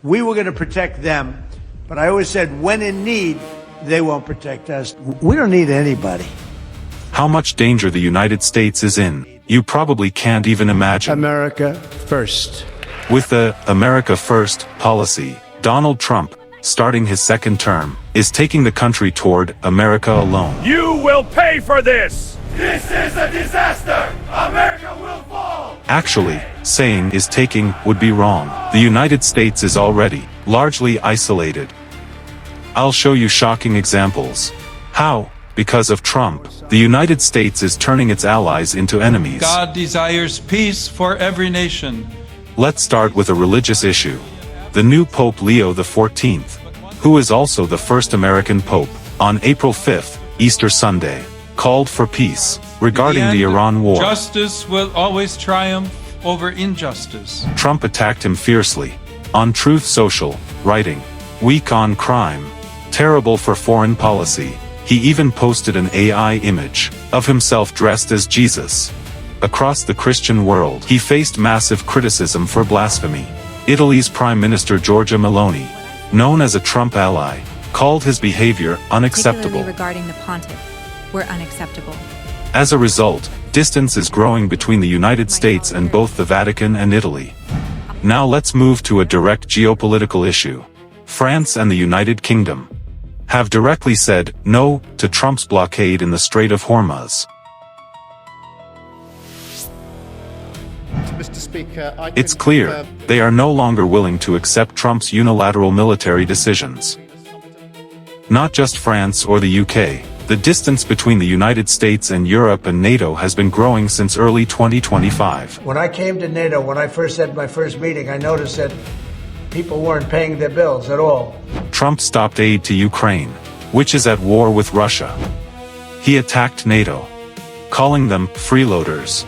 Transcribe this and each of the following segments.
We were going to protect them, but I always said when in need, they won't protect us. We don't need anybody. How much danger the United States is in, you probably can't even imagine. America first. With the America First policy, Donald Trump, starting his second term, is taking the country toward America alone. You will pay for this! This is a disaster! America will fall! Actually, saying is taking would be wrong. The United States is already largely isolated. I'll show you shocking examples. How, because of Trump, the United States is turning its allies into enemies. God desires peace for every nation. Let's start with a religious issue. The new Pope Leo XIV, who is also the first American Pope, on April 5th, Easter Sunday, called for peace regarding the Iran war. Justice will always triumph over injustice. Trump attacked him fiercely on Truth Social, writing, "Weak on crime. Terrible for foreign policy." He even posted an AI image of himself dressed as Jesus. Across the Christian world, he faced massive criticism for blasphemy. Italy's Prime Minister Giorgia Meloni, known as a Trump ally, called his behavior unacceptable. Particularly regarding the pontiff, were unacceptable. As a result, distance is growing between the United States and both the Vatican and Italy. Now let's move to a direct geopolitical issue. France and the United Kingdom have directly said no to Trump's blockade in the Strait of Hormuz. Mr. Speaker, It's clear they are no longer willing to accept Trump's unilateral military decisions. Not just France or the UK, the distance between the United States and Europe and NATO has been growing since early 2025. When I came to NATO, when I first had my first meeting, I noticed that people weren't paying their bills at all. Trump stopped aid to Ukraine, which is at war with Russia. He attacked NATO, calling them freeloaders,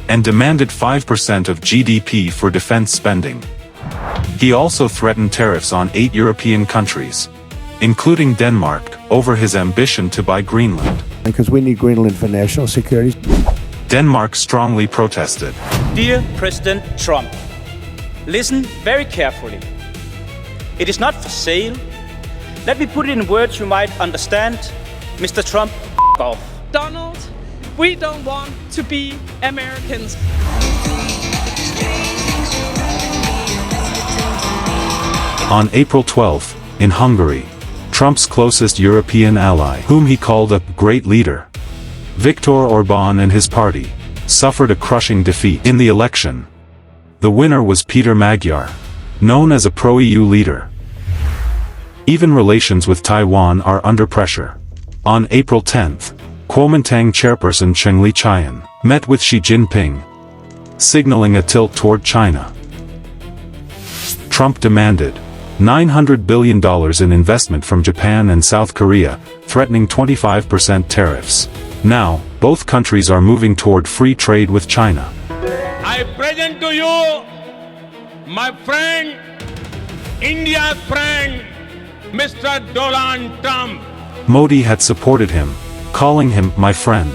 and demanded 5% of GDP for defense spending. He also threatened tariffs on 8 European countries, including Denmark, over his ambition to buy Greenland. Because we need Greenland for national security. Denmark strongly protested. Dear President Trump, listen very carefully. It is not for sale. Let me put it in words you might understand. Mr. Trump, off. Donald, we don't want to be Americans. On April 12, in Hungary, Trump's closest European ally, whom he called a great leader, Viktor Orbán and his party, suffered a crushing defeat in the election. The winner was Peter Magyar, known as a pro-EU leader. Even relations with Taiwan are under pressure. On April 10, Kuomintang chairperson Cheng Li-chian met with Xi Jinping, signaling a tilt toward China. Trump demanded $900 billion in investment from Japan and South Korea, threatening 25% tariffs. Now, both countries are moving toward free trade with China. I present to you my friend, India's friend, Mr. Donald Trump. Modi had supported him, calling him my friend.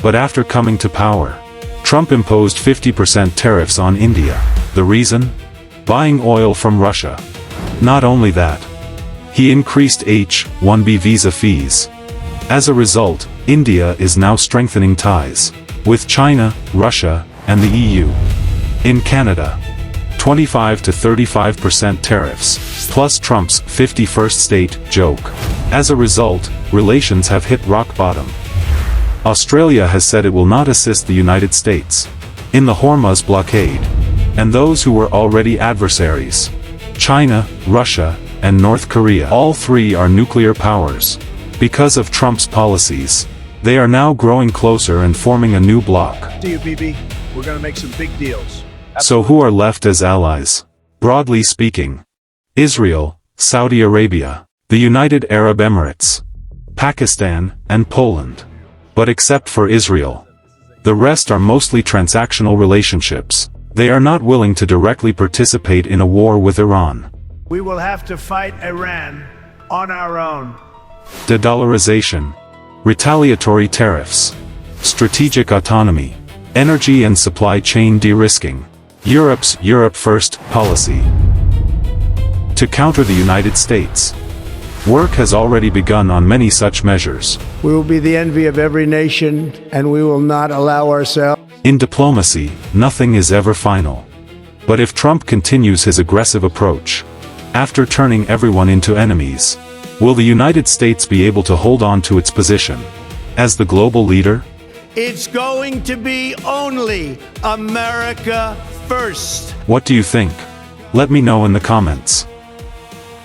But after coming to power, Trump imposed 50% tariffs on India. The reason? Buying oil from Russia. Not only that, he increased H-1B visa fees. As a result, India is now strengthening ties with China, Russia, and the EU. In Canada, 25 to 35% tariffs, plus Trump's 51st state joke. As a result, relations have hit rock bottom. Australia has said it will not assist the United States in the Hormuz blockade, and those who were already adversaries, China, Russia, and North Korea, all three are nuclear powers. Because of Trump's policies, they are now growing closer and forming a new bloc. See you, BB. We're going to make some big deals. So who are left as allies? Broadly speaking, Israel, Saudi Arabia, the United Arab Emirates, Pakistan, and Poland. But except for Israel, the rest are mostly transactional relationships. They are not willing to directly participate in a war with Iran. We will have to fight Iran on our own. De-dollarization, retaliatory tariffs, strategic autonomy, energy and supply chain de-risking, Europe's Europe First policy. to counter the United States. Work has already begun on many such measures. We will be the envy of every nation, and we will not allow ourselves. In diplomacy, nothing is ever final. But if Trump continues his aggressive approach, after turning everyone into enemies, will the United States be able to hold on to its position as the global leader? It's going to be only America first. What do you think? Let me know in the comments.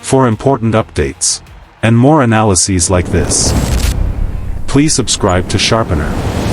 For important updates and more analyses like this, please subscribe to Sharpener.